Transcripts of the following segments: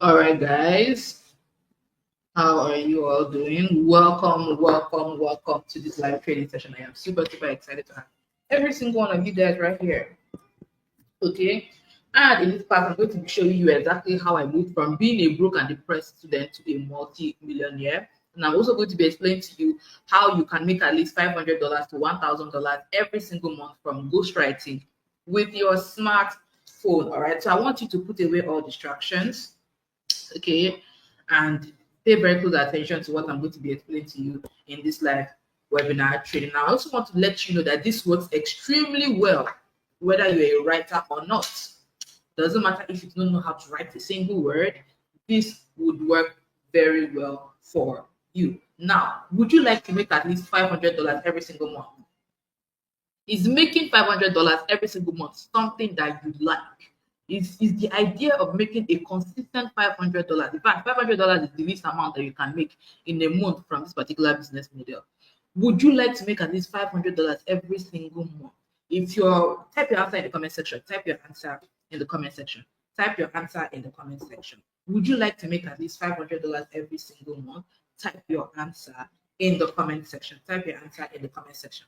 All right, guys. How are you all doing? Welcome to this live training session. I am super excited to have every single one of you guys right here. Okay. And in this class, I'm going to be showing you exactly how I moved from being a broke and depressed student to a multi-millionaire. And I'm also going to be explaining to you how you can make at least $500 to $1,000 every single month from ghostwriting with your smartphone. All right. So I want you to put away all distractions, okay, and pay very close attention to what I'm going to be explaining to you in this live webinar training. I also want to let you know that this works extremely well, whether you're a writer or not. Doesn't matter if you don't know how to write a single word, this would work very well for you. Now, would you like to make at least $500 every single month? Is making $500 every single month something that you like? Is the idea of making a consistent $500? In fact, $500 is the least amount that you can make in a month from this particular business model. Would you like to make at least $500 every single month? If you're type your answer in the comment section, type your answer in the comment section, type your answer in the comment section. Would you like to make at least $500 every single month? Type your answer in the comment section. Type your answer in the comment section.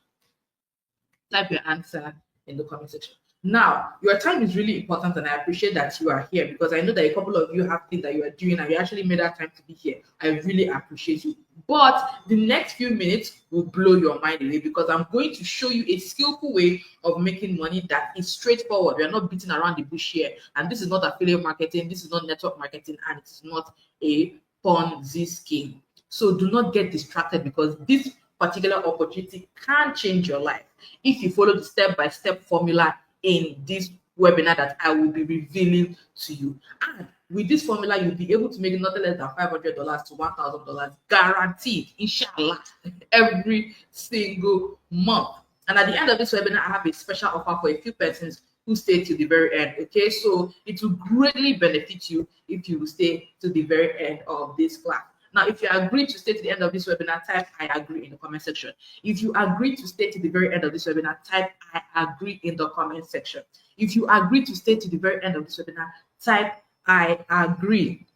Type your answer in the comment section. Now, your time is really important, and I appreciate that you are here because I know that a couple of you have things that you are doing and you actually made that time to be here. I really appreciate you. But the next few minutes will blow your mind away because I'm going to show you a skillful way of making money that is straightforward. We are not beating around the bush here. And this is not affiliate marketing, this is not network marketing, and it is not a Ponzi scheme. So do not get distracted because this particular opportunity can change your life if you follow the step-by-step formula in this webinar that I will be revealing to you. And with this formula, you'll be able to make nothing less than $500 to $1,000 guaranteed, inshallah, every single month. And at the end of this webinar, I have a special offer for a few persons who stay to the very end. Okay, so it will greatly benefit you if you stay to the very end of this class. Now, if you agree to stay to the end of this webinar, type I agree in the comment section. If you agree to stay to the very end of this webinar, type I agree in the comment section. If you agree to stay to the very end of this webinar, type I agree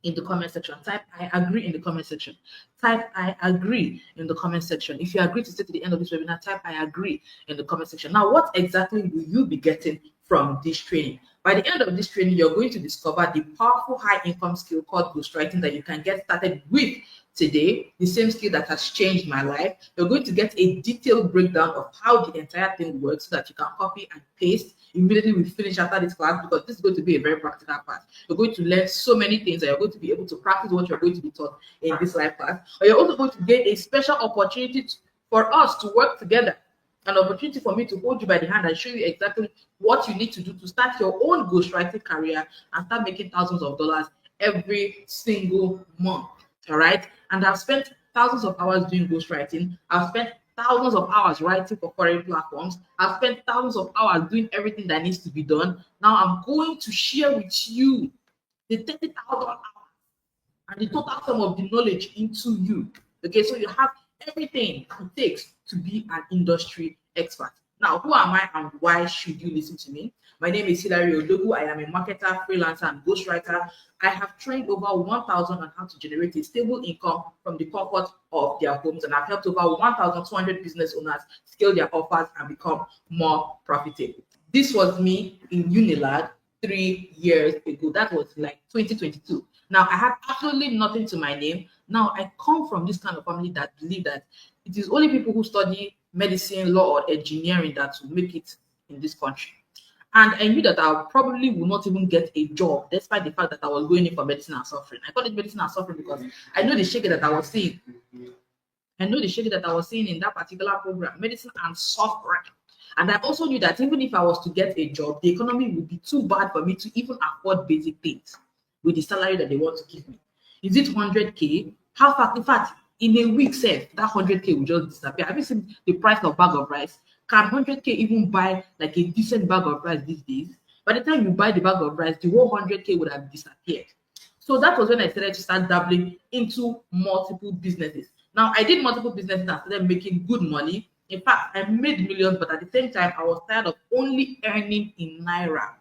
in the comment section. Type I agree in the comment section. Type I agree in the comment section. If you agree to stay to the end of this webinar, type I agree in the comment section. Now, what exactly will you be getting from this training? By the end of this training, you're going to discover the powerful high income skill called ghostwriting that you can get started with today, the same skill that has changed my life. You're going to get a detailed breakdown of how the entire thing works so that you can copy and paste immediately we finish after this class, because this is going to be a very practical class. You're going to learn so many things and you're going to be able to practice what you're going to be taught in this live class. Or you're also going to get a special opportunity for us to work together, an opportunity for me to hold you by the hand and show you exactly what you need to do to start your own ghostwriting career and start making thousands of dollars every single month. All right. And I've spent thousands of hours doing ghostwriting. I've spent thousands of hours writing for foreign platforms. I've spent thousands of hours doing everything that needs to be done. Now I'm going to share with you the 30,000 hours and the total sum of the knowledge into you. Okay, so you have everything it takes to be an industry expert. Now, who am I and why should you listen to me? My name is Hilary Odogu. I am a marketer, freelancer, and ghostwriter. I have trained over 1,000 on how to generate a stable income from the comfort of their homes, and I've helped over 1,200 business owners scale their offers and become more profitable. This was me in Unilag 3 years ago. That was like 2022. Now, I had absolutely nothing to my name. Now, I come from this kind of family that believe that it is only people who study medicine, law, or engineering that will make it in this country. And I knew that I probably would not even get a job, despite the fact that I was going in for medicine and suffering. I call it medicine and suffering because I know the shake that I was seeing. I know the shake that I was seeing in that particular program, medicine and suffering. And I also knew that even if I was to get a job, the economy would be too bad for me to even afford basic things with the salary that they want to give me. Is it 100K? How far? In fact, in a week, say that 100K will just disappear. Have you seen the price of bag of rice? Can 100K even buy like a decent bag of rice these days? By the time you buy the bag of rice, the whole 100K would have disappeared. So that was when I started to start dabbling into multiple businesses. Now, I did multiple businesses and started making good money. In fact, I made millions, but at the same time, I was tired of only earning in Naira.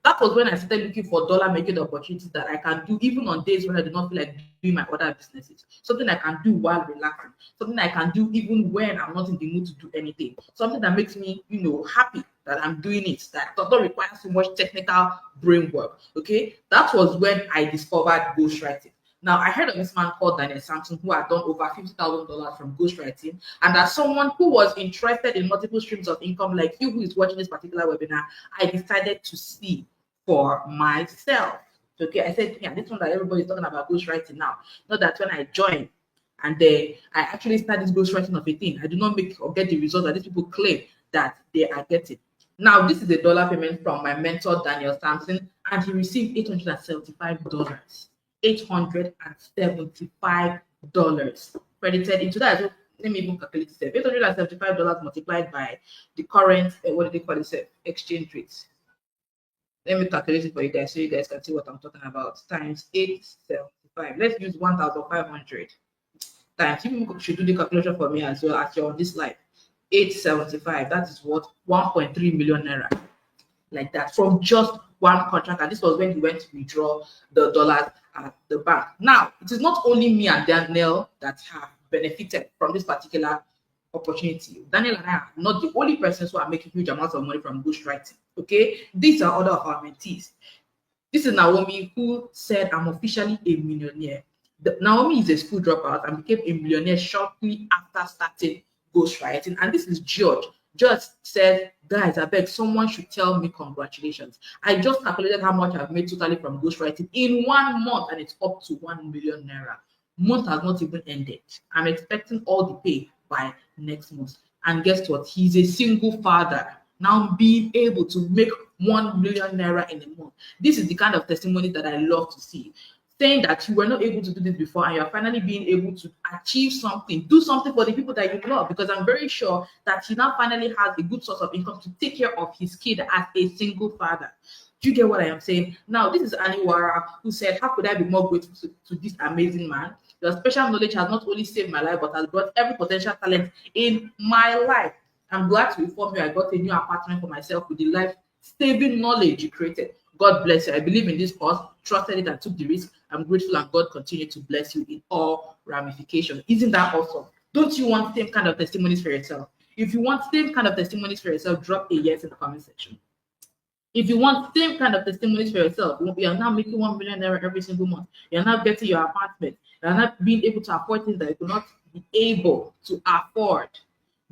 That was when I started looking for dollar making opportunities that I can do even on days when I do not feel like doing my other businesses. Something I can do while relaxing. Something I can do even when I'm not in the mood to do anything. Something that makes me, happy that I'm doing it. That does not require so much technical brain work. Okay, that was when I discovered ghostwriting. Now, I heard of this man called Daniel Sampson who had done over $50,000 from ghostwriting. And as someone who was interested in multiple streams of income, like you who is watching this particular webinar, I decided to see for myself. Okay, I said, yeah, this one that everybody's talking about ghostwriting now. Not that when I joined and then I actually start this ghostwriting of a thing, I do not make or get the results that these people claim that they are getting. Now, this is a dollar payment from my mentor, Daniel Sampson, and he received $875. $875 credited into that. So let me even calculate it. $875 multiplied by the current, what do they call it, exchange rates. Let me calculate it for you guys so you guys can see what I'm talking about. Times 875. Let's use 1,500 times. You should do the calculation for me as well as you're on this slide. 875. That is what 1.3 million naira. Like that from just one contract. And this was when he went to withdraw the dollars at the bank. Now, it is not only me and Daniel that have benefited from this particular opportunity. Daniel and I are not the only persons who are making huge amounts of money from ghostwriting. Okay, these are other of our mentees. This is Naomi, who said, I'm officially a millionaire. Naomi is a school dropout and became a millionaire shortly after starting ghostwriting. And this is George. George said, guys, I beg someone should tell me congratulations. I just calculated how much I've made totally from ghostwriting in 1 month, and it's up to 1 million naira. Month has not even ended. I'm expecting all the pay by next month. And guess what? He's a single father, now being able to make 1 million naira in a month. This is the kind of testimony that I love to see. Saying that you were not able to do this before and you're finally being able to achieve something, do something for the people that you love, because I'm very sure that he now finally has a good source of income to take care of his kid as a single father. Do you get what I am saying? Now, this is Aniwara, who said, how could I be more grateful to this amazing man? Your special knowledge has not only saved my life, but has brought every potential talent in my life. I'm glad to inform you I got a new apartment for myself with the life-saving knowledge you created. God bless you. I believe in this cause, trusted it and took the risk. I'm grateful, and God continue to bless you in all ramifications. Isn't that awesome? Don't you want same kind of testimonies for yourself? If you want same kind of testimonies for yourself, drop a yes in the comment section. If you want same kind of testimonies for yourself, you are now making 1 million naira every single month. You're not getting your apartment. You're not being able to afford things that you could not be able to afford.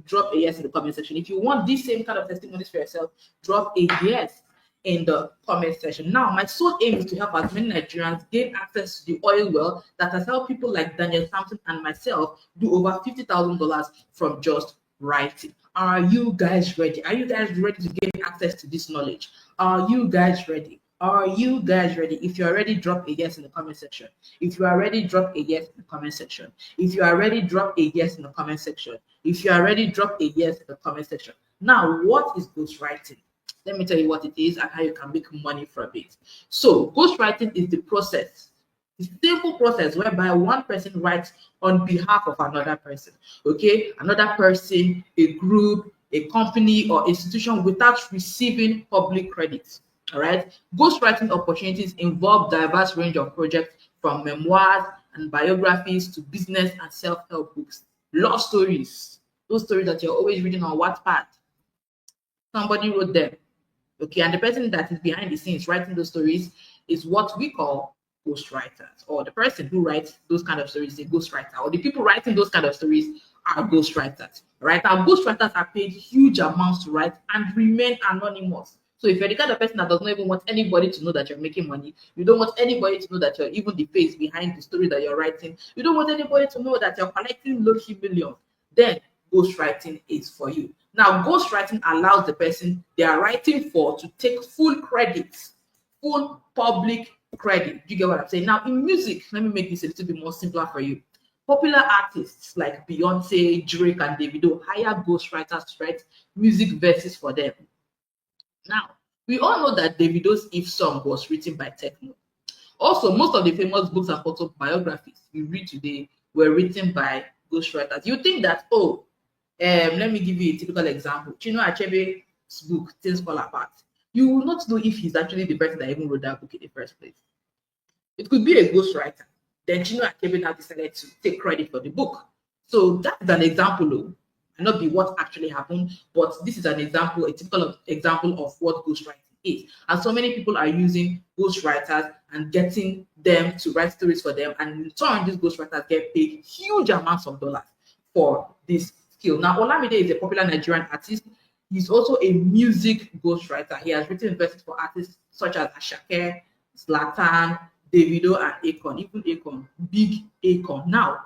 Drop a yes in the comment section. If you want these same kind of testimonies for yourself, drop a yes in the comment section. Now, my sole aim is to help as many Nigerians gain access to the oil well that has helped people like Daniel Sampson and myself do over $50,000 from just writing. Are you guys ready? Are you guys ready to gain access to this knowledge? Are you guys ready? Are you guys ready? If you are ready, drop a yes in the comment section. If you are ready, drop a yes in the comment section. If you are ready, drop a yes in the comment section. If you are ready, drop a yes in the comment section. Now, what is ghostwriting? Let me tell you what it is and how you can make money from it. So, ghostwriting is the process, the simple process whereby one person writes on behalf of another person. Okay, another person, a group, a company, or institution without receiving public credit. All right, ghostwriting opportunities involve diverse range of projects from memoirs and biographies to business and self-help books, love stories, those stories that you're always reading on Wattpad. Somebody wrote them. Okay, and the person that is behind the scenes writing those stories is what we call ghostwriters, or the person who writes those kind of stories is a ghostwriter, or the people writing those kind of stories are ghostwriters. Right? Now, ghostwriters are paid huge amounts to write and remain anonymous. So if you're the kind of person that does not even want anybody to know that you're making money, you don't want anybody to know that you're even the face behind the story that you're writing, you don't want anybody to know that you're collecting low-key millions, then ghostwriting is for you. Now, ghostwriting allows the person they are writing for to take full credit, full public credit. Do you get what I'm saying? Now, in music, let me make this a little bit more simpler for you. Popular artists like Beyonce, Drake, and Davido hire ghostwriters to write music verses for them. Now, we all know that Davido's If song was written by Techno. Also, most of the famous books and autobiographies we read today were written by ghostwriters. You think that, let me give you a typical example. Chinua Achebe's book, Things Fall Apart. You will not know if he's actually the person that even wrote that book in the first place. It could be a ghostwriter. Then Chino Achebe now decided to take credit for the book. So that's an example, though. Might not be what actually happened, but this is an example, a typical example of what ghostwriting is. And so many people are using ghostwriters and getting them to write stories for them. And in turn, these ghostwriters get paid huge amounts of dollars for this skill. Now, Olamide is a popular Nigerian artist. He's also a music ghostwriter. He has written verses for artists such as Ashake, Zlatan, Davido, and Akon, even Akon, big Akon. Now,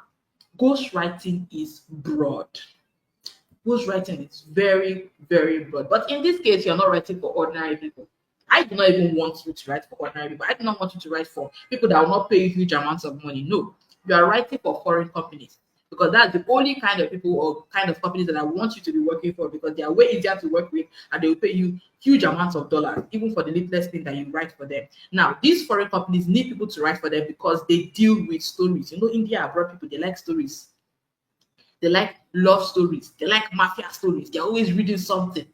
ghostwriting is broad. Ghostwriting is very, very broad. But in this case, you're not writing for ordinary people. I do not even want you to write for ordinary people. I do not want you to write for people that will not pay you huge amounts of money. No, you are writing for foreign companies because that's the only kind of people or kind of companies that I want you to be working for because they are way easier to work with and they will pay you huge amounts of dollars, even for the littlest thing that you write for them. Now, these foreign companies need people to write for them because they deal with stories. You know, India abroad people, they like stories. They like love stories. They like mafia stories. They're always reading something.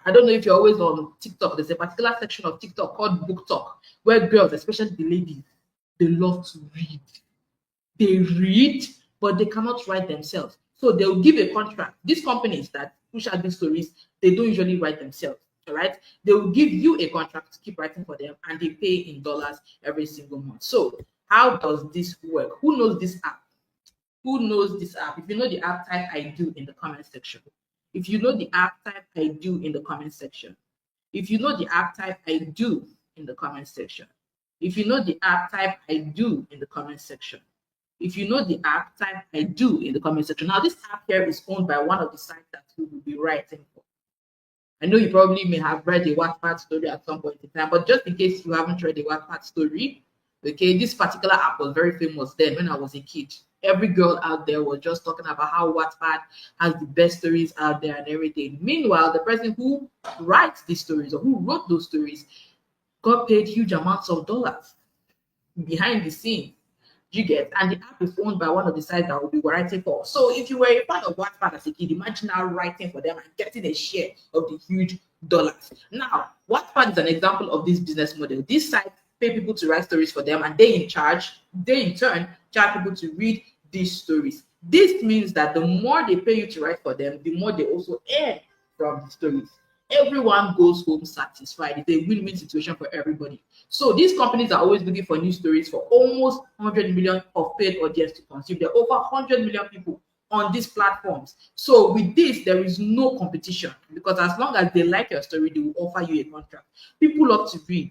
I don't know if you're always on TikTok. There's a particular section of TikTok called Book Talk, where girls, especially the ladies, they love to read. They read, but they cannot write themselves. So they'll give a contract. These companies that push out these stories, they don't usually write themselves. All right. They will give you a contract to keep writing for them, and they pay in dollars every single month. So how does this work? Who knows this app? Who knows this app? If you know the app, type I do in the comment section. If you know the app, type I do in the comment section. If you know the app, type I do in the comment section. If you know the app, type I do in the comment section. If you know the app, type I do in the comment section. Now, this app here is owned by one of the sites that we will be writing for. I know you probably may have read a Wattpad story at some point in time, but just in case you haven't read a Wattpad story, okay, this particular app was very famous then when I was a kid. Every girl out there was just talking about how Wattpad has the best stories out there and everything. Meanwhile, the person who writes these stories or who wrote those stories got paid huge amounts of dollars behind the scenes. You get, and the app is owned by one of the sites that will be writing for. So if you were a fan of Wattpad as a kid, imagine now writing for them and getting a share of the huge dollars. Now, Wattpad is an example of this business model. This site pay people to write stories for them, and they in turn charge people to read these stories. This means that the more they pay you to write for them, the more they also earn from the stories. Everyone goes home satisfied. It's a win-win situation for everybody. So these companies are always looking for new stories for almost 100 million of paid audience to consume. There are over 100 million people on these platforms. So with this, there is no competition because as long as they like your story, they will offer you a contract. People love to read.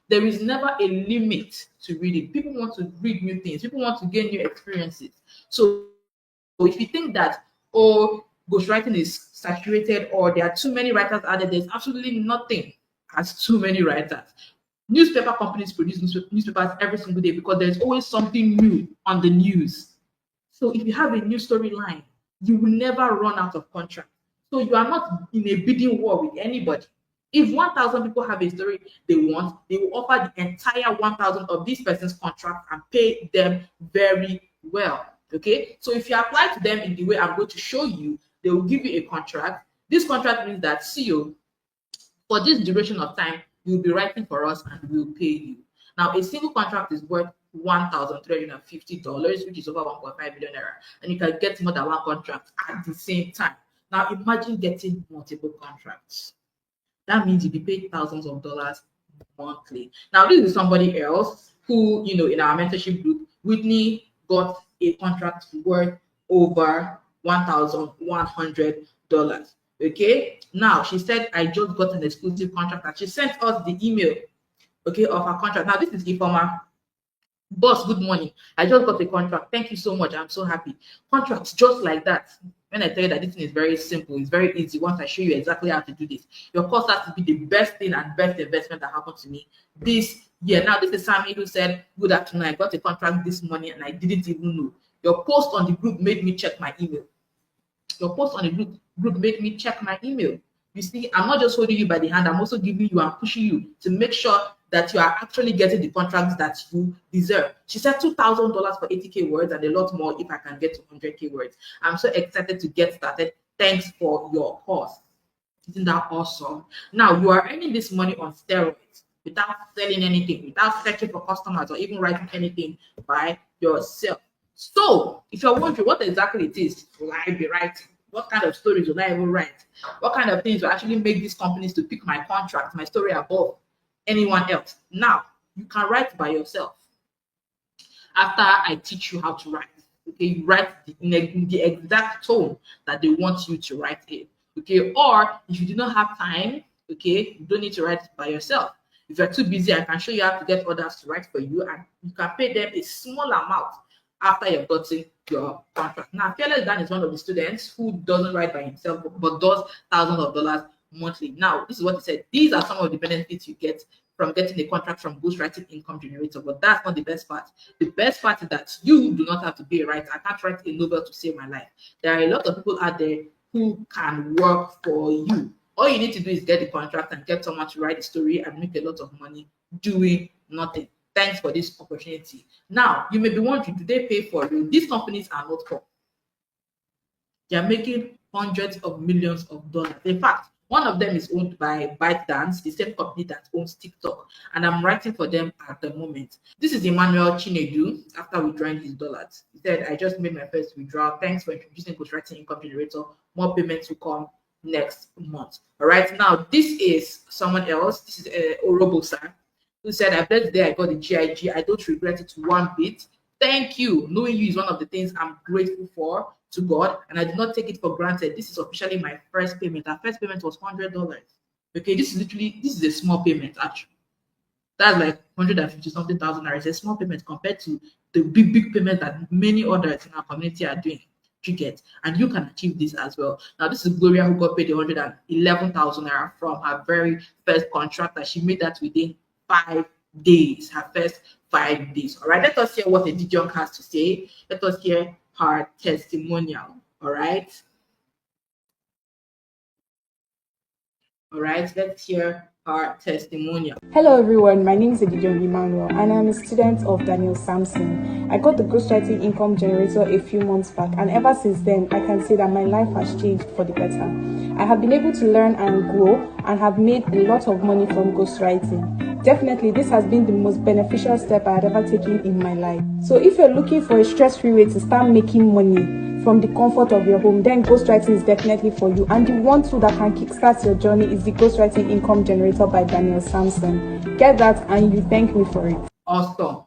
There is never a limit to reading. People want to read new things. People want to gain new experiences. So if you think that, oh, ghostwriting is saturated or there are too many writers out there, there's absolutely nothing as too many writers. Newspaper companies produce newspapers every single day because there's always something new on the news. So if you have a new storyline, you will never run out of contract. So you are not in a bidding war with anybody. If 1,000 people have a story they want, they will offer the entire 1,000 of this person's contract and pay them very well. Okay, so if you apply to them in the way I'm going to show you, they will give you a contract. This contract means that CEO, for this duration of time, you'll be writing for us and we'll pay you. Now, a single contract is worth $1,350, which is over 1.5 million naira, and you can get more than one contract at the same time. Now, imagine getting multiple contracts. That means you'll be paid thousands of dollars monthly. Now, this is somebody else who, in our mentorship group, Whitney got a contract worth over $1,100. Okay. Now she said, I just got an exclusive contract, and she sent us the email, okay, of her contract. Now, this is Ifoma. Boss, good morning. I just got a contract. Thank you so much. I'm so happy. Contracts just like that. When I tell you that this thing is very simple, it's very easy. Once I show you exactly how to do this, your course has to be the best thing and best investment that happened to me this year. Now, this is Sammy who said, good afternoon. I got a contract this morning and I didn't even know. Your post on the group made me check my email. Your post on the group made me check my email. You see, I'm not just holding you by the hand, I'm also giving you and pushing you to make sure that you are actually getting the contracts that you deserve. She said $2,000 for 80K words and a lot more if I can get to 100K words. I'm so excited to get started. Thanks for your course. Isn't that awesome? Now you are earning this money on steroids without selling anything, without searching for customers or even writing anything by yourself. So if you're wondering what exactly it is, will I be writing? What kind of stories will I ever write? What kind of things will actually make these companies to pick my contract, my story above anyone else? Now you can write by yourself after I teach you how to write. Okay, you write in the exact tone that they want you to write it. Okay, or if you do not have time, okay, you don't need to write it by yourself. If you're too busy, I can show you how to get others to write for you, and you can pay them a small amount after you've gotten your contract. Now, Fearless Dan is one of the students who doesn't write by himself but does thousands of dollars monthly. Now, this is what he said. These are some of the benefits you get from getting a contract from Ghostwriting Income Generator, but that's not the best part. The best part is that you do not have to be a writer. I can't write a novel to save my life. There are a lot of people out there who can work for you. All you need to do is get the contract and get someone to write the story and make a lot of money doing nothing. Thanks for this opportunity. Now, you may be wondering, do they pay for you? These companies are not poor. They are making hundreds of millions of dollars. In fact, one of them is owned by ByteDance, the same company that owns TikTok, and I'm writing for them at the moment. This is Emmanuel Chinedu after withdrawing his dollars. He said, I just made my first withdrawal. Thanks for introducing Ghostwriting Income Generator. More payments will come next month. All right, now this is someone else. This is Orobosa, who said, I bet the day I got the GIG, I don't regret it one bit. Thank you. Knowing you is one of the things I'm grateful for to God, and I did not take it for granted. This is officially my first payment. Our first payment was $100. Okay, this is a small payment actually. That's like 150 something thousand naira. It's a small payment compared to the big payment that many others in our community are doing. You get, and you can achieve this as well. Now, this is Gloria who got paid 111,000 naira from her very first contract, that she made that within 5 days. Her first 5 days. All right, let us hear what Eddie Young has to say. Let us hear her testimonial. All right. All right, let's hear her testimonial. Hello everyone, my name is Edijon Emmanuel and I'm a student of Daniel Sampson. I got the Ghostwriting Income Generator a few months back, and ever since then I can say that my life has changed for the better. I have been able to learn and grow and have made a lot of money from ghostwriting. Definitely this has been the most beneficial step I had ever taken in my life. So if you're looking for a stress-free way to start making money from the comfort of your home, then ghostwriting is definitely for you. And the one tool that can kickstart your journey is the Ghostwriting Income Generator by Daniel Sampson. Get that and you thank me for it. Awesome.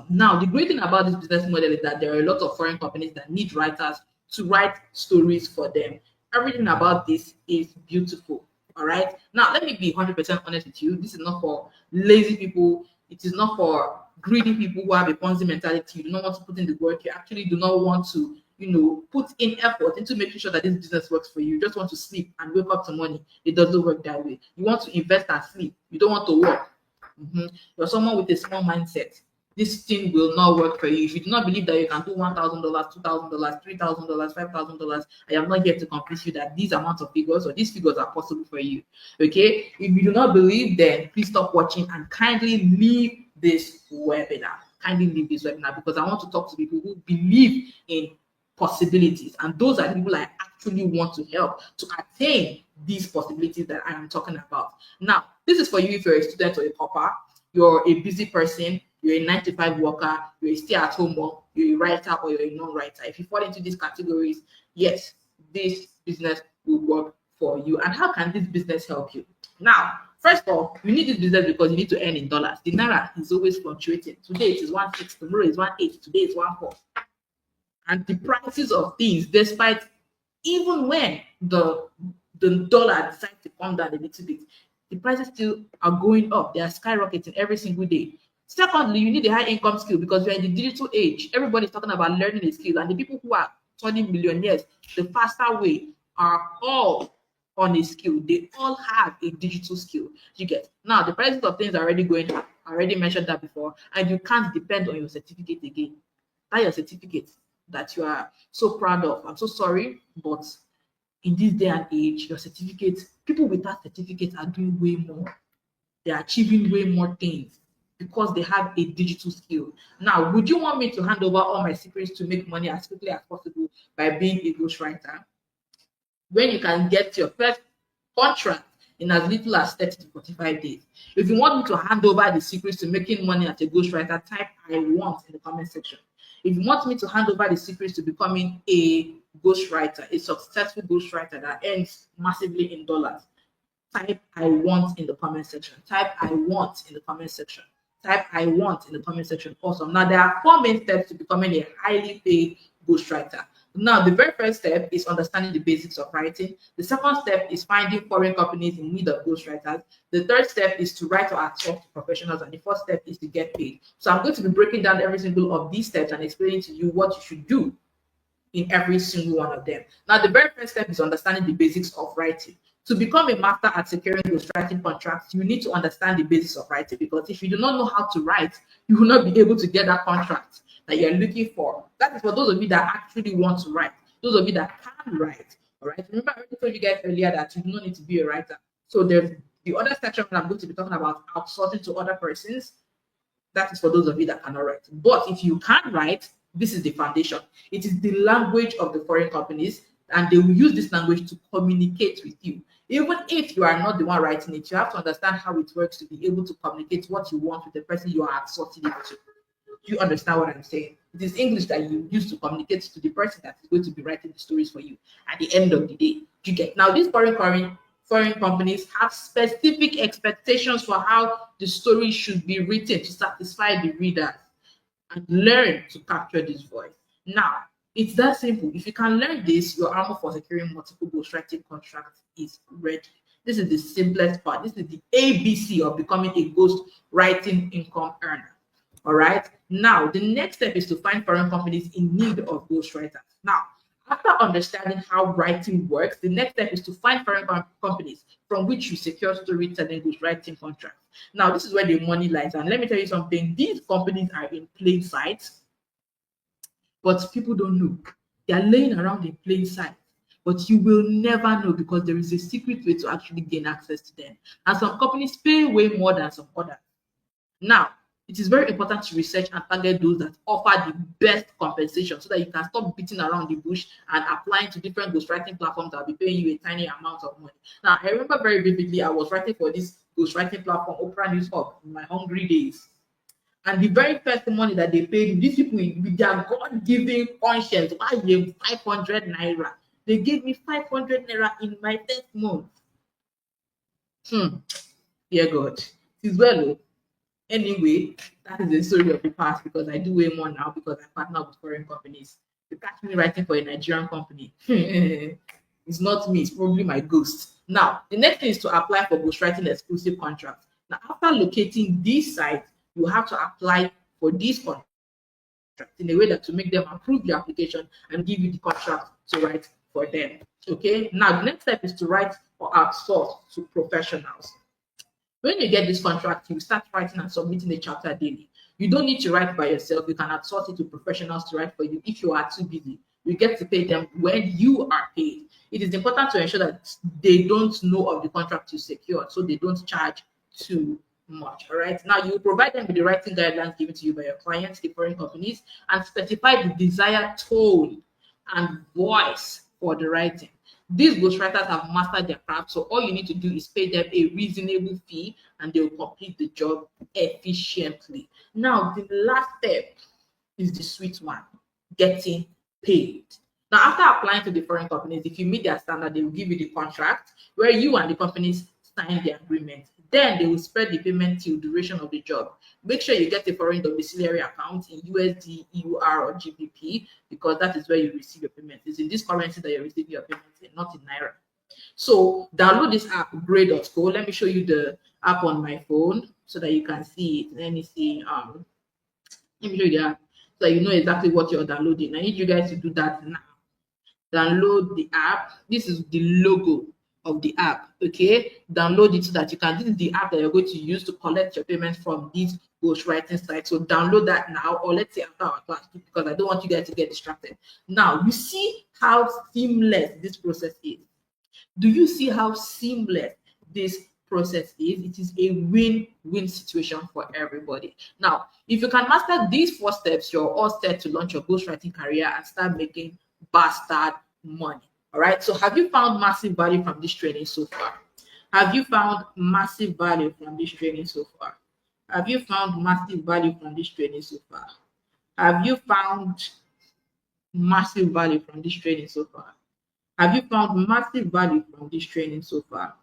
Now, the great thing about this business model is that there are a lot of foreign companies that need writers to write stories for them. Everything about this is beautiful. All right. Now, let me be 100% honest with you. This is not for lazy people. It is not for greedy people who have a Ponzi mentality. You do not want to put in the work. You actually do not want to, put in effort into making sure that this business works for you. You just want to sleep and wake up to money. It doesn't work that way. You want to invest and sleep. You don't want to work. You're someone with a small mindset. This thing will not work for you. If you do not believe that you can do $1,000, $2,000, $3,000, $5,000, I am not here to convince you that these amounts of figures or these figures are possible for you. Okay? If you do not believe, then please stop watching and kindly leave this webinar. Because I want to talk to people who believe in possibilities, and those are the people I actually want to help to attain these possibilities that I am talking about. Now, this is for you if you're a student or a pauper, you're a busy person, you're a 9 to 5 worker, you're a stay-at-home mom, you're a writer, or you're a non-writer. If you fall into these categories, yes, this business will work for you. And how can this business help you? Now, first of all, you need this business because you need to earn in dollars. The naira is always fluctuating. Today it is 1.6, tomorrow is 1.8, today is 1.4. And the prices of things, despite even when the dollar decides to come down a little bit, the prices still are going up. They are skyrocketing every single day. Secondly, you need a high income skill because we're in the digital age. Everybody's talking about learning a skill, and the people who are turning millionaires the faster way are all on a skill. They all have a digital skill. You get now the prices of things are already going up. I already mentioned that before, and you can't depend on your certificate again. That your certificate that you are so proud of. I'm so sorry, but in this day and age, your certificate, people without certificates are doing way more. They're achieving way more things because they have a digital skill. Now, would you want me to hand over all my secrets to make money as quickly as possible by being a ghostwriter? when you can get your first contract in as little as 30 to 45 days. If you want me to hand over the secrets to making money as a ghostwriter, type I want in the comment section. If you want me to hand over the secrets to becoming a ghostwriter, a successful ghostwriter that earns massively in dollars, type I want in the comment section. Type I want in the comment section. Type I want in the comment section. Awesome. Now, there are 4 main steps to becoming a highly paid ghostwriter. Now, the very first step is understanding the basics of writing. The second step is finding foreign companies in need of ghostwriters. The third step is to write or outsource to professionals. And the fourth step is to get paid. So I'm going to be breaking down every single of these steps and explaining to you what you should do in every single one of them. Now, the very first step is understanding the basics of writing. To become a master at securing ghostwriting contracts, you need to understand the basics of writing, because if you do not know how to write, you will not be able to get that contract that you're looking for. That is for those of you that actually want to write, those of you that can write. All right. Remember, I already told you guys earlier that you do not need to be a writer. So there's the other section that I'm going to be talking about, outsourcing to other persons. That is for those of you that cannot write. But if you can write, this is the foundation. It is the language of the foreign companies, and they will use this language to communicate with you. Even if you are not the one writing it, you have to understand how it works to be able to communicate what you want with the person you are outsourcing it to. Do you understand what I'm saying? It is English that you use to communicate to the person that is going to be writing the stories for you at the end of the day. You get now, these foreign companies have specific expectations for how the story should be written to satisfy the readers, and learn to capture this voice. Now, it's that simple. If you can learn this, your armor for securing multiple ghostwriting contracts is ready. This is the simplest part. This is the ABC of becoming a ghostwriting income earner. All right. Now, the next step is to find foreign companies in need of ghostwriters. Now, after understanding how writing works, the next step is to find foreign companies from which you secure storytelling ghostwriting contracts. Now, this is where the money lies. And let me tell you something, these companies are in plain sight, but people don't know. They are laying around in plain sight, but you will never know, because there is a secret way to actually gain access to them. And some companies pay way more than some others. Now, it is very important to research and target those that offer the best compensation, so that you can stop beating around the bush and applying to different ghostwriting platforms that will be paying you a tiny amount of money. Now, I remember very vividly, I was writing for this ghostwriting platform, Opera News Hub, in my hungry days. And the very first money that they paid, these people with their God-given conscience, why 500 naira? They gave me 500 naira in my first month. Yeah, God. It is well. Anyway, that is the story of the past, because I do way more now because I partner with foreign companies. You catch me writing for a Nigerian company. It's not me, it's probably my ghost. Now, the next thing is to apply for ghostwriting exclusive contracts. Now, after locating these sites, you have to apply for these contracts in a way that to make them approve your application and give you the contract to write for them. Okay, now the next step is to write or outsource to professionals. When you get this contract, you start writing and submitting a chapter daily. You don't need to write by yourself. You can outsource it to professionals to write for you if you are too busy. You get to pay them when you are paid. It is important to ensure that they don't know of the contract you secured, so they don't charge too much. All right. Now, you provide them with the writing guidelines given to you by your clients, the foreign companies, and specify the desired tone and voice for the writing. These ghostwriters have mastered their craft, so all you need to do is pay them a reasonable fee and they will complete the job efficiently. Now, the last step is the sweet one, getting paid. Now, after applying to the foreign companies, if you meet their standard, they will give you the contract where you and the companies sign the agreement. Then they will spread the payment till duration of the job. Make sure you get a foreign domiciliary account in USD, EUR, or GBP, because that is where you receive your payment. It's in this currency that you receive your payment in, not in Naira. So download this app, Grey.co. Let me show you the app on my phone so that you can see it. Let me see. Let me show you the app so that you know exactly what you're downloading. I need you guys to do that now. Download the app. This is the logo of the app. Okay, download it so that you can. This is the app that you're going to use to collect your payments from these ghostwriting sites. So download that now, or let's say after our class, because I don't want you guys to get distracted. Now, you see how seamless this process is. Do you see how seamless this process is? It is a win-win situation for everybody. Now, if you can master these 4 steps, you're all set to launch your ghostwriting career and start making bastard money. All right. So have you found massive value from this training so far? Have you found massive value from this training so far? Have you found massive value from this training so far? Have you found massive value from this training so far? Have you found massive value from this training so far?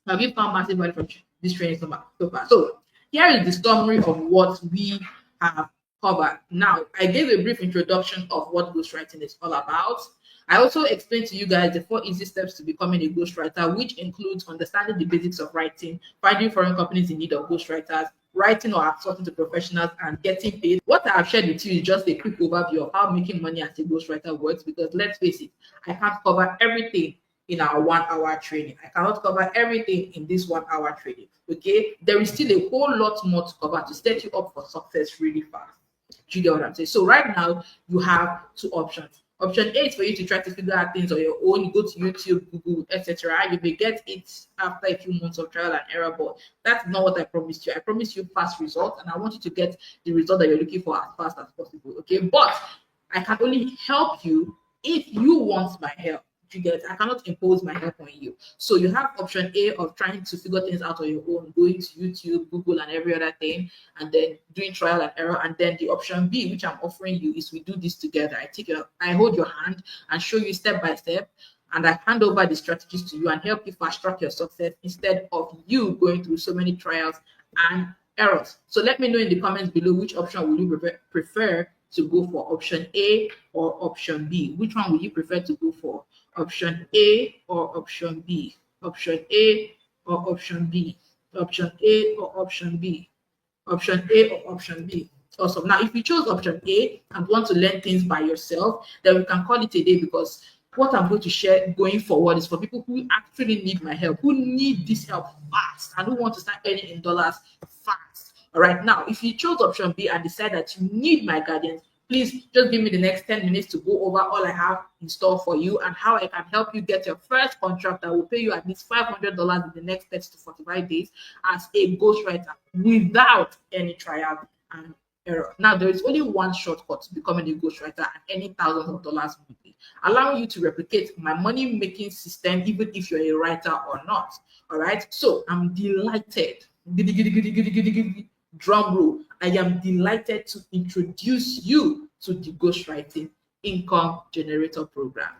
Have you found massive value from this training so far? So here is the summary of what we have covered. Now, I gave a brief introduction of what ghostwriting is all about. I also explained to you guys the 4 easy steps to becoming a ghostwriter, which includes understanding the basics of writing, finding foreign companies in need of ghostwriters, writing or outsourcing to professionals, and getting paid. What I have shared with you is just a quick overview of how making money as a ghostwriter works, because let's face it, I can't cover everything in our 1 hour training. I cannot cover everything in this 1 hour training. Okay, there is still a whole lot more to cover to set you up for success really fast. Do you get what I'm saying? So right now you have 2 options. Option A is for you to try to figure out things on your own. You go to YouTube, Google, etc. You may get it after a few months of trial and error, but that's not what I promised you. I promised you fast results, and I want you to get the result that you're looking for as fast as possible. Okay, but I can only help you if you want my help. You get, I cannot impose my help on you. So you have option A of trying to figure things out on your own, going to YouTube, Google, and every other thing, and then doing trial and error. And then the option B, which I'm offering you, is we do this together. I hold your hand and show you step by step, and I hand over the strategies to you and help you fast track your success instead of you going through so many trials and errors. So let me know in the comments below, which option will you prefer to go for, option A or option B? Which one would you prefer to go for? Option A or option B? Option A or option B? Option A or option B? Option A or option B? Awesome. Now, if you chose option A and want to learn things by yourself, then we can call it a day, because what I'm going to share going forward is for people who actually need my help, who need this help fast, and who want to start earning in dollars fast. All right. Now, if you chose option B and decide that you need my guidance, please just give me the next 10 minutes to go over all I have in store for you and how I can help you get your first contract that will pay you at least $500 in the next 30 to 45 days as a ghostwriter without any trial and error. Now, there is only one shortcut to becoming a ghostwriter and earning thousands of dollars monthly, allowing you to replicate my money-making system even if you're a writer or not. All right. So I'm delighted. Drum roll. I am delighted to introduce you to the Ghostwriting Income Generator Program.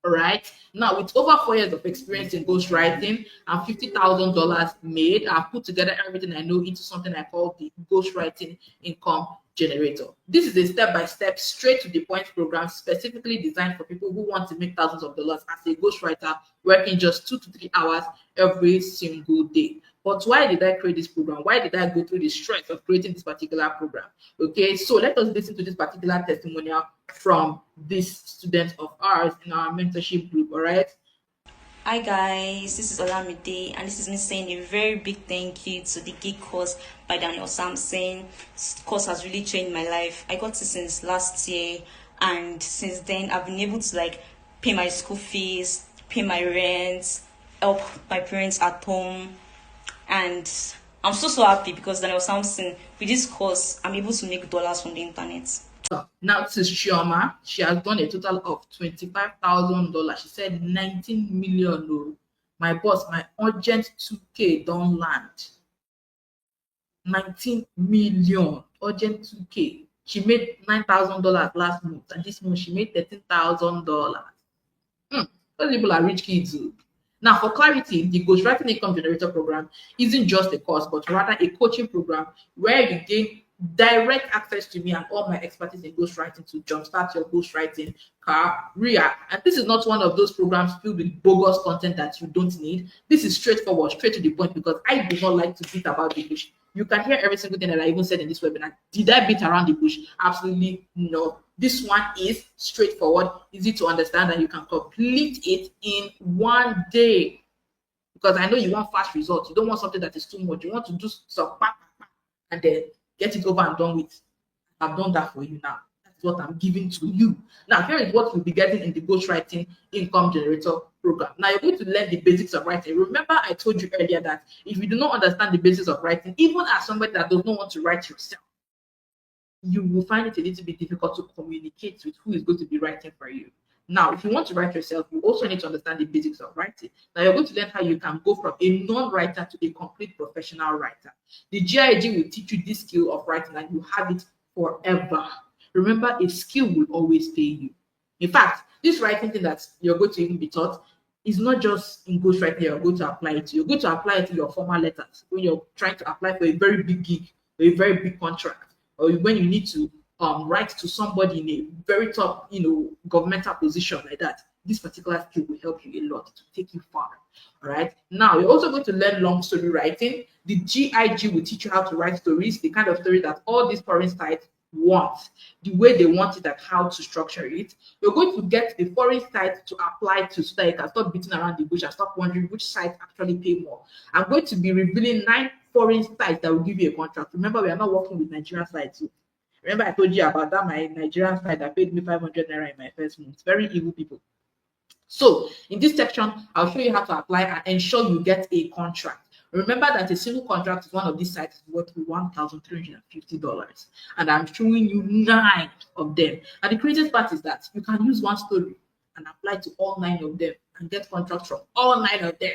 All right. Now, with over 4 years of experience in ghostwriting and $50,000 made, I've put together everything I know into something I call the Ghostwriting Income Generator. This is a step-by-step, straight to the point program specifically designed for people who want to make thousands of dollars as a ghostwriter, working just 2 to 3 hours every single day. But why did I create this program? Why did I go through the stress of creating this particular program? Okay, so let us listen to this particular testimonial from this student of ours in our mentorship group. All right. Hi guys, this is Olamide, and this is me saying a very big thank you to the Gig course by Daniel Sampson. This course has really changed my life. I got it since last year, and since then I've been able to pay my school fees, pay my rent, help my parents at home, and I'm so happy because Daniel Sampson, with this course, I'm able to make dollars from the internet. Now, this is Chioma. She has done a total of $25,000. She said 19 million. Oh, my boss, my urgent 2K don't land. 19 million, urgent 2K. She made $9,000 last month, and this month she made $13,000. Those people are rich kids. Oh. Now, for clarity, the Ghostwriting Income Generator Program isn't just a course, but rather a coaching program where you gain direct access to me and all my expertise in ghostwriting to jumpstart your ghostwriting career. And this is not one of those programs filled with bogus content that you don't need. This is straightforward, straight to the point, because I do not like to beat about the bush. You can hear every single thing that I even said in this webinar. Did I beat around the bush? Absolutely no. This one is straightforward, easy to understand, and you can complete it in 1 day. Because I know you want fast results. You don't want something that is too much. You want to do some and then get it over and done with. I've done that for you now. That's what I'm giving to you. Now, here is what you'll be getting in the Ghostwriting Income Generator Program. Now, you're going to learn the basics of writing. Remember, I told you earlier that if you do not understand the basics of writing, even as somebody that does not want to write yourself, you will find it a little bit difficult to communicate with who is going to be writing for you. Now, if you want to write yourself, you also need to understand the basics of writing. Now, you're going to learn how you can go from a non-writer to a complete professional writer. The GIG will teach you this skill of writing and you have it forever. Remember, a skill will always pay you. In fact, this writing thing that you're going to even be taught is not just in ghostwriting you're going to apply it to. You're going to apply it to your formal letters when you're trying to apply for a very big gig or a very big contract, or when you need to write to somebody in a very top, governmental position like that. This particular skill will help you a lot to take you far. All right. Now you're also going to learn long story writing. The GIG will teach you how to write stories, the kind of story that all these foreign sites want, the way they want it, and how to structure it. You're going to get the foreign site to apply to so that you can stop beating around the bush and stop wondering which site actually pay more. I'm going to be revealing 9 foreign sites that will give you a contract. Remember, we are not working with Nigerian sites. Remember, I told you about that my Nigerian site that paid me 500 naira in my first month. Very evil people. So in this section, I'll show you how to apply and ensure you get a contract. Remember that a single contract is one of these sites is worth $1,350, and I'm showing you 9 of them. And the craziest part is that you can use one story and apply to all 9 of them and get contracts from all 9 of them.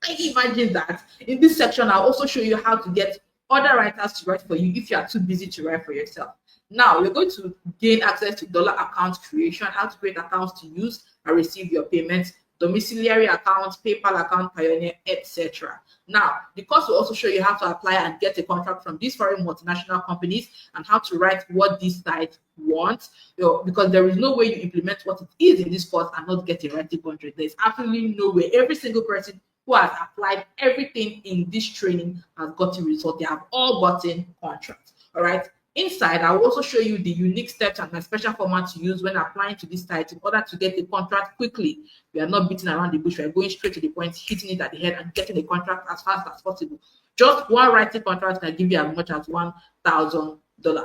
Can you imagine that? In this section, I'll also show you how to get other writers to write for you if you are too busy to write for yourself. Now, you're going to gain access to dollar account creation, how to create accounts to use and receive your payments, domiciliary accounts, PayPal account, Pioneer, etc. Now, the course will also show you how to apply and get a contract from these foreign multinational companies and how to write what this site wants, because there is no way you implement what it is in this course and not get a writing contract. There's absolutely no way. Every single person who has applied everything in this training has gotten results. They have all gotten contracts. All right. Inside, I will also show you the unique steps and the special format to use when applying to this site in order to get a contract quickly. We are not beating around the bush. We are going straight to the point, hitting it at the head, and getting a contract as fast as possible. Just one writing contract can give you as much as $1,000.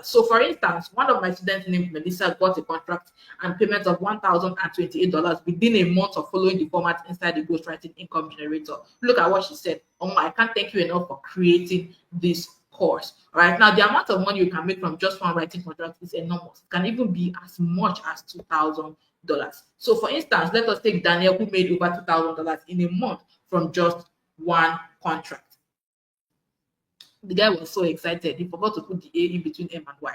So, for instance, one of my students named Melissa got a contract and payment of $1,028 within a month of following the format inside the Ghostwriting Income Generator. Look at what she said. Oh, I can't thank you enough for creating this course. All right. Now, the amount of money you can make from just one writing contract is enormous. It can even be as much as $2,000. So, for instance, let us take Daniel, who made over $2,000 in a month from just one contract. The guy was so excited. He forgot to put the A in between M and Y.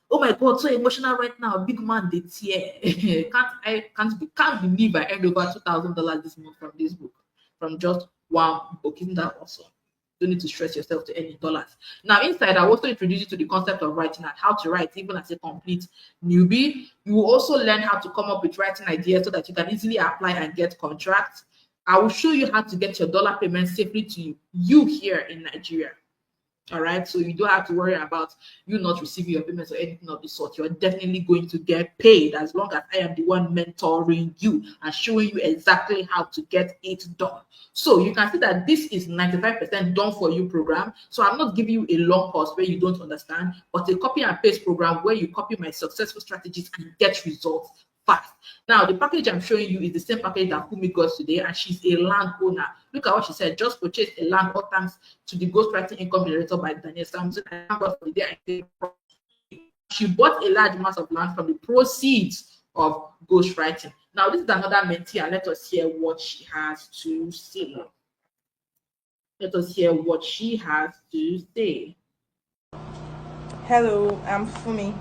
Oh my God, so emotional right now. Big man, they tear. Can't believe I earned over $2,000 this month from this book, from just one book. Isn't that awesome? Don't need to stress yourself to earn dollars. Now, inside, I also introduce you to the concept of writing and how to write, even as a complete newbie. You will also learn how to come up with writing ideas so that you can easily apply and get contracts. I will show you how to get your dollar payments safely to you here in Nigeria. All right, so you don't have to worry about you not receiving your payments or anything of the sort. You're definitely going to get paid as long as I am the one mentoring you and showing you exactly how to get it done. So you can see that this is 95% done for you program. So I'm not giving you a long course where you don't understand, but a copy and paste program where you copy my successful strategies and get results fast. Now, the package I'm showing you is the same package that Kumi got today, and she's a landowner. Look at what she said. Just purchase a land all thanks to the Ghostwriting Income Generator by Daniel Samson. She bought a large mass of land from the proceeds of ghostwriting. Now, this is another mentee, and let us hear what she has to say. Let us hear what she has to say. Hello, I'm Fumi,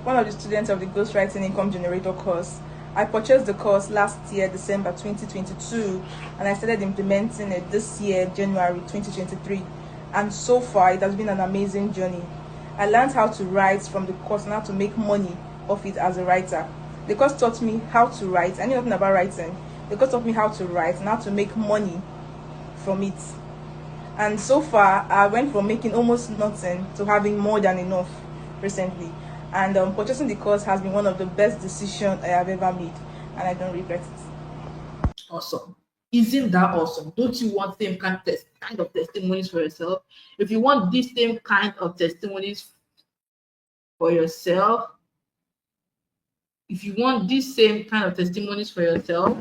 one of the students of the Ghostwriting Income Generator course. I purchased the course last year, December 2022, and I started implementing it this year, January 2023. And so far, it has been an amazing journey. I learned how to write from the course and how to make money off it as a writer. The course taught me how to write. I knew nothing about writing. The course taught me how to write and how to make money from it. And so far, I went from making almost nothing to having more than enough recently. And purchasing the course has been one of the best decisions I have ever made, and I don't regret it. Awesome. Isn't that awesome? Don't you want same kind of testimonies for yourself? If you want this same kind of testimonies for yourself, if you want this same kind of testimonies for yourself,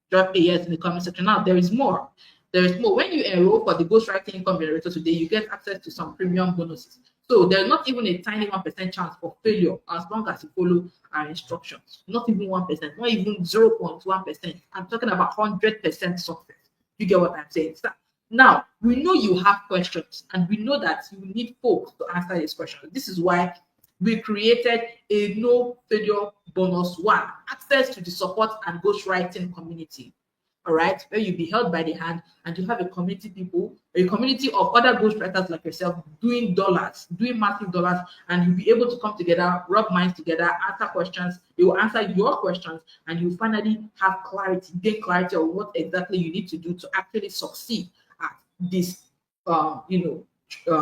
drop a yes in the comment section. Now, there is more. There is more. When you enroll for the Ghostwriting Income Generator today, you get access to some premium bonuses. So there's not even a tiny 1% chance for failure as long as you follow our instructions. Not even 1%, not even 0.1%. I'm talking about 100% success. You get what I'm saying? So now we know you have questions, and we know that you need folks to answer these questions. This is why we created a no failure bonus one, access to the support and ghostwriting community. All right, where you be held by the hand and you have a community people, a community of other ghostwriters like yourself doing dollars, doing massive dollars, and you'll be able to come together, rub minds together, answer questions. They will answer your questions, and you finally have clarity, gain clarity of what exactly you need to do to actually succeed at this,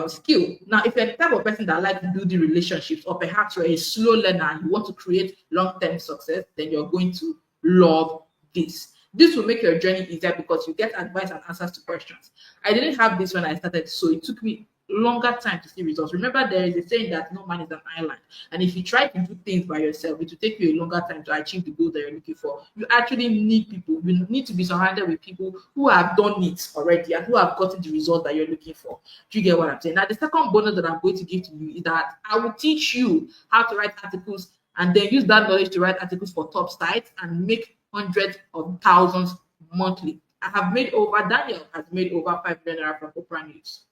skill. Now, if you're the type of person that likes to build the relationships, or perhaps you're a slow learner and you want to create long-term success, then you're going to love this. This will make your journey easier because you get advice and answers to questions. I didn't have this when I started, so it took me longer time to see results. Remember, there is a saying that no man is an island, and if you try to do things by yourself, it will take you a longer time to achieve the goal that you're looking for. You actually need people. You need to be surrounded with people who have done it already and who have gotten the result that you're looking for. Do you get what I'm saying? Now, the second bonus that I'm going to give to you is that I will teach you how to write articles and then use that knowledge to write articles for top sites and make hundreds of thousands monthly. Daniel has made over 5 million naira from Oprah News.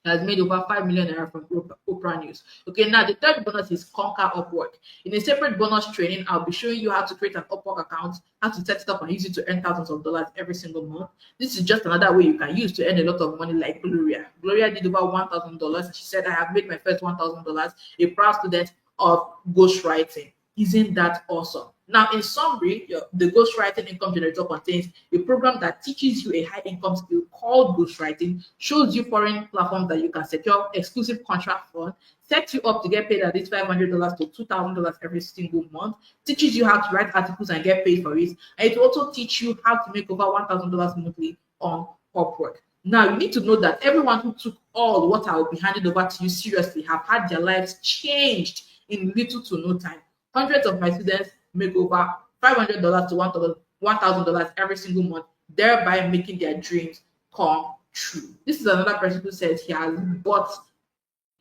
He has made over 5 million naira from Oprah News. Okay, now the third bonus is Conquer Upwork. In a separate bonus training, I'll be showing you how to create an Upwork account, how to set it up and use it to earn thousands of dollars every single month. This is just another way you can use to earn a lot of money, like Gloria. Gloria did over $1,000. She said, I have made my first $1,000, a proud student of ghostwriting. Isn't that awesome? Now, in summary, the Ghostwriting Income Generator contains a program that teaches you a high income skill called ghostwriting, shows you foreign platforms that you can secure exclusive contracts for, sets you up to get paid at least $500 to $2,000 every single month, teaches you how to write articles and get paid for it, and it will also teach you how to make over $1,000 monthly on Upwork. Now, you need to know that everyone who took all what I will be handing over to you seriously have had their lives changed in little to no time. Hundreds of my students make over $500 to $1,000 every single month, thereby making their dreams come true. This is another person who says he has bought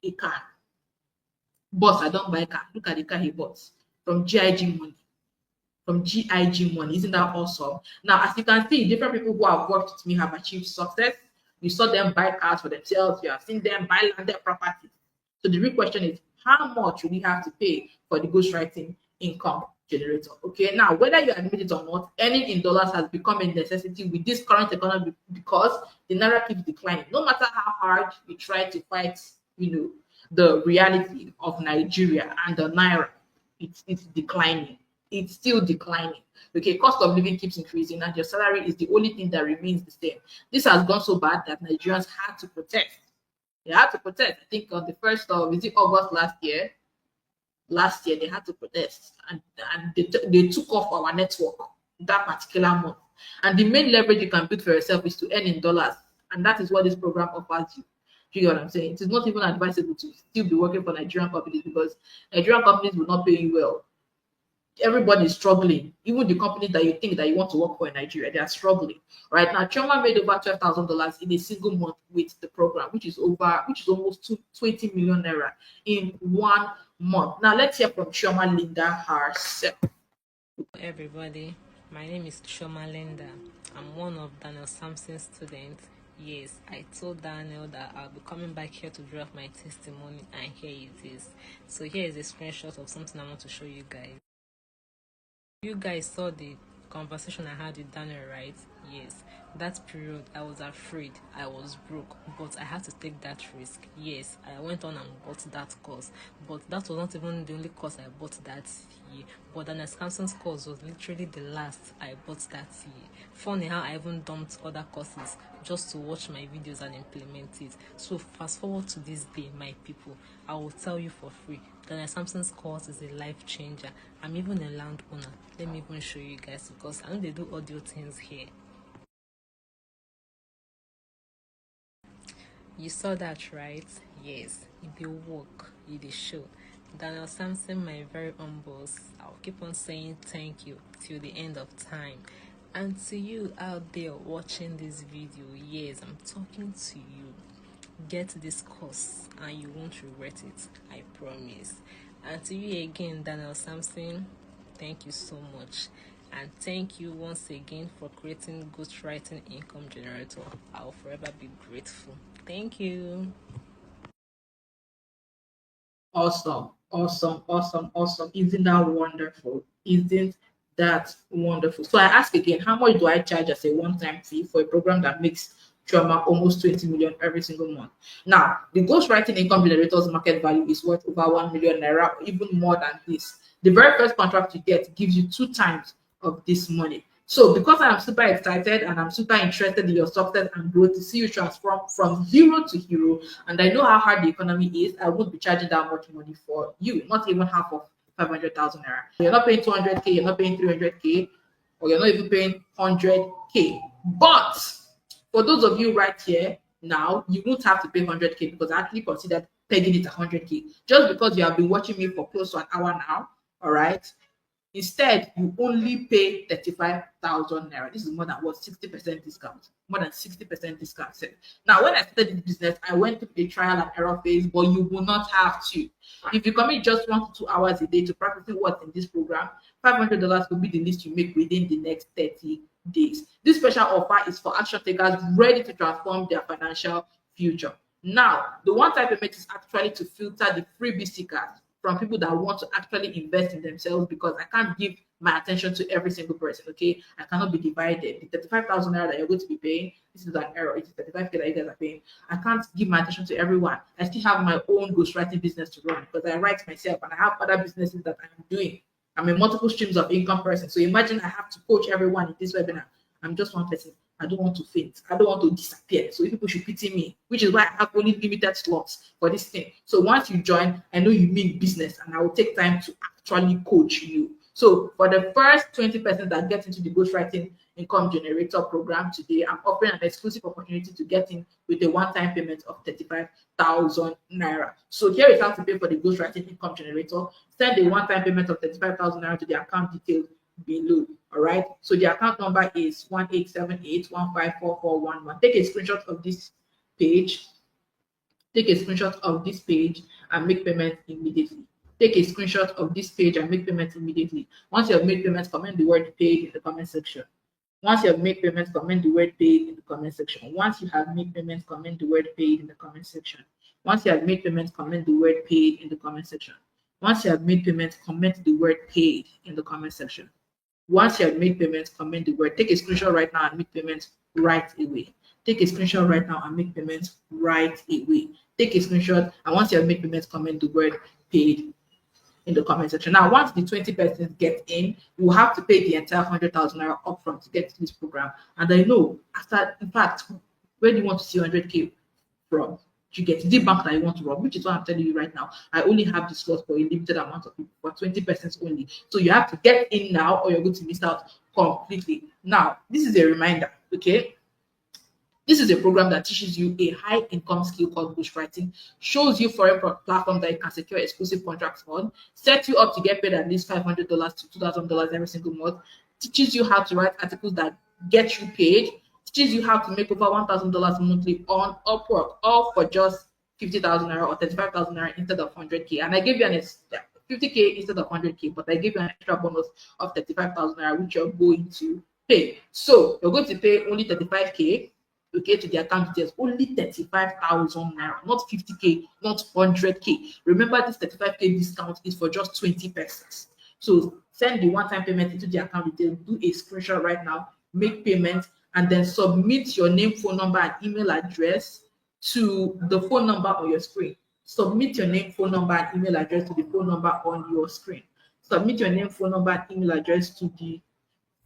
a car. Boss, I don't buy a car. Look at the car he bought from GIG money. From GIG money. Isn't that awesome? Now, as you can see, different people who have worked with me have achieved success. You saw them buy cars for themselves. You have seen them buy landed properties. So the real question is, how much will you have to pay for the ghostwriting income generator? Okay, now whether you admit it or not, earning in dollars has become a necessity with this current economy because the naira keeps declining. No matter how hard you try to fight, the reality of Nigeria and the naira, it's declining. It's still declining. Okay, cost of living keeps increasing, and your salary is the only thing that remains the same. This has gone so bad that Nigerians had to protest. They had to protest. I think on the first of August last year. Last year they had to protest, and they took off our network that particular month. And the main leverage you can build for yourself is to earn in dollars, and that is what this program offers you. Do you get what I'm saying? It is not even advisable to still be working for Nigerian companies because Nigerian companies will not pay you well. Everybody is struggling. Even the companies that you think that you want to work for in Nigeria, they are struggling. Right now, Choma made over $12,000 in a single month with the program, which is almost 20 million naira in 1 month. Now let's hear from Choma Linda herself. Everybody, my name is Choma Linda. I'm one of Daniel Sampson's students. Yes, I told Daniel that I'll be coming back here to drop my testimony, and here it is. So here is a screenshot of something I want to show you guys. You guys saw the conversation I had with Daniel, right? Yes, that period I was afraid, I was broke, but I had to take that risk. Yes, I went on and bought that course, but that was not even the only course I bought that year. But Daniel Sampson's course was literally the last I bought that year. Funny how I even dumped other courses just to watch my videos and implement it. So fast forward to this day, my people, I will tell you for free, Daniel Sampson's course is a life changer. I'm even a landowner. Let me even show you guys because I know they do audio things here. You saw that, right? Yes, it dey work, it dey show. Daniel Sampson, my very own boss, I'll keep on saying thank you till the end of time. And to you out there watching this video, yes, I'm talking to you. Get this course and you won't regret it. I promise. And to you again, Daniel Sampson, thank you so much. And thank you once again for creating Ghostwriting Income Generator. I'll forever be grateful. Thank you. Awesome, awesome, awesome, awesome. Isn't that wonderful? Isn't that wonderful? So I ask again, how much do I charge as a one-time fee for a program that makes trauma almost 20 million every single month? Now, the ghostwriting income generator's market value is worth over 1 million naira, or even more than this. The very first contract you get gives you 2 times of this money. So because I'm super excited and I'm super interested in your success and growth to see you transform from zero to hero, and I know how hard the economy is, I won't be charging that much money for you, not even half of 500,000 naira. You're not paying 200K, you're not paying 300K, or you're not even paying 100K. But for those of you right here now, you won't have to pay 100K because I actually considered pegging it at 100K. Just because you have been watching me for close to an hour now, all right? Instead, you only pay 35,000 naira. This is more than what 60% discount, more than 60% discount. Now, when I started this business, I went through a trial and error phase, but you will not have to. If you commit just 1 to 2 hours a day to practicing what's in this program, $500 will be the least you make within the next 30 days. This special offer is for action takers ready to transform their financial future. Now, the one-time payment is actually to filter the freebie seekers from people that want to actually invest in themselves, because I can't give my attention to every single person. Okay, I cannot be divided. The 35,000 naira that you're going to be paying, this is an error. It is 35K that you guys are paying. I can't give my attention to everyone. I still have my own ghostwriting business to run because I write myself and I have other businesses that I'm doing. I'm a multiple streams of income person. So imagine I have to coach everyone in this webinar. I'm just one person. I don't want to faint. I don't want to disappear. So people should pity me, which is why I have only limited slots for this thing. So once you join, I know you mean business, and I will take time to actually coach you. So for the first 20% that get into the Ghostwriting Income Generator program today, I'm offering an exclusive opportunity to get in with a one-time payment of 35,000 naira. So here is how to pay for the Ghostwriting Income Generator. Send a one-time payment of 35,000 naira to the account details below. All right. So the account number is 1878154411. Take a screenshot of this page. Take a screenshot of this page and make payment immediately. Take a screenshot of this page and make payment immediately. Once you have made payments, comment the word paid in the comment section. Once you have made payments, comment the word paid in the comment section. Once you have made payments, comment the word paid in the comment section. Once you have made payments, comment the word paid in the comment section. Once you have made payments, comment the word paid in the comment section. Once you have made payments, comment the word. Take a screenshot right now and make payments right away. Take a screenshot right now and make payments right away. Take a screenshot, and once you have made payments, comment the word paid in the comment section. Now, once the 20 persons get in, you will have to pay the entire 100,000 naira upfront to get to this program. And I know, after, in fact, where do you want to see 100K from? You get the bank that you want to run, which is what I'm telling you right now. I only have the slots for a limited amount of people, for 20% only. So you have to get in now, or you're going to miss out completely. Now, this is a reminder, okay? This is a program that teaches you a high income skill called ghostwriting, shows you foreign platforms that you can secure exclusive contracts on, sets you up to get paid at least $500 to $2,000 every single month, teaches you how to write articles that get you paid, teaches you how to make over $1,000 monthly on Upwork, all for just 50,000 naira or 35,000 naira instead of 100K. And I gave you 50K instead of 100K, but I gave you an extra bonus of 35,000 naira, which you're going to pay. So you're going to pay only 35K, okay, to the account details, only 35,000 naira, not 50K, not 100K. Remember, this 35K discount is for just 20 persons. So send the one-time payment into the account details, do a screenshot right now, make payment, and then submit your name, phone number, and email address to the phone number on your screen. Submit your name, phone number, and email address to the phone number on your screen. Submit your name, phone number, and email address to the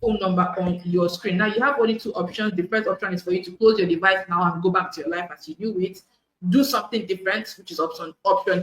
phone number on your screen. Now you have only two options. The first option is for you to close your device now and go back to your life as you knew it. Do something different, which is option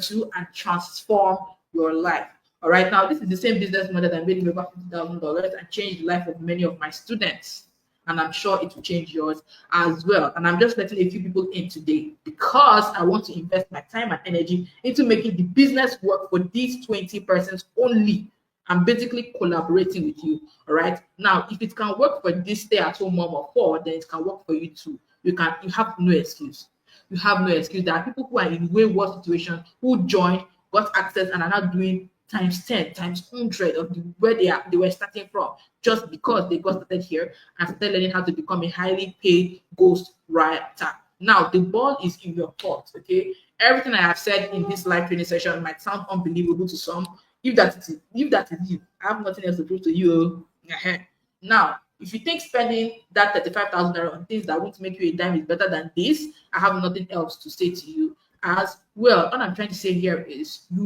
two, and transform your life. All right, now this is the same business model that made me over $50,000 and changed the life of many of my students. And I'm sure it will change yours as well. And I'm just letting a few people in today because I want to invest my time and energy into making the business work for these 20 persons only. I'm basically collaborating with you. All right. Now, if it can work for this stay-at-home mom of four, then it can work for you too. You have no excuse. you have no excuse. There are people who are in way worse situation who joined, got access, and are now doing times 10, times 100 of where they were starting from, just because they got started here and started learning how to become a highly paid ghost writer. Now the ball is in your court. Okay, everything I have said in this live training session might sound unbelievable to some. If that is you, I have nothing else to prove to you. Ehen. Now, if you think spending that 35,000 naira on things that won't make you a dime is better than this, I have nothing else to say to you. As well, what I'm trying to say here is, the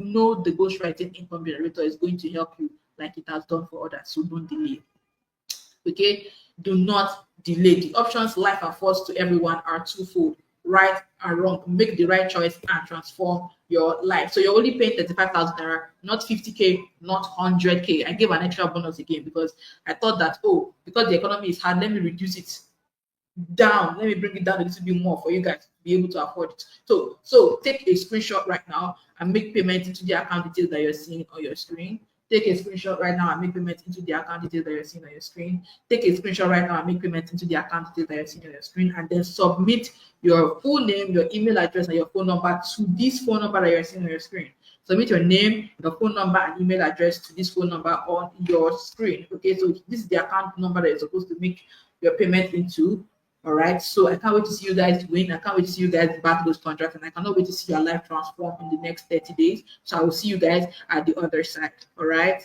ghostwriting income generator is going to help you like it has done for others. So don't delay. Okay, do not delay. The options life affords to everyone are twofold: right and wrong. Make the right choice and transform your life. So you're only paying 35,000 naira, not 50K, not 100K. I gave an extra bonus again because I thought that, oh, because the economy is hard, let me reduce it down. Let me bring it down a little bit more for you guys to be able to afford it. So take a screenshot right now and make payment into the account details that you're seeing on your screen. Take a screenshot right now and make payment into the account details that you're seeing on your screen. Take a screenshot right now and make payment into the account details that you're seeing on your screen, and then submit your full name, your email address, and your phone number to this phone number that you're seeing on your screen. Submit your name, your phone number, and email address to this phone number on your screen. Okay, so this is the account number that you're supposed to make your payment into. All right. So I can't wait to see you guys win. I can't wait to see you guys back those contracts. And I cannot wait to see your life transform in the next 30 days. So I will see you guys at the other side. All right.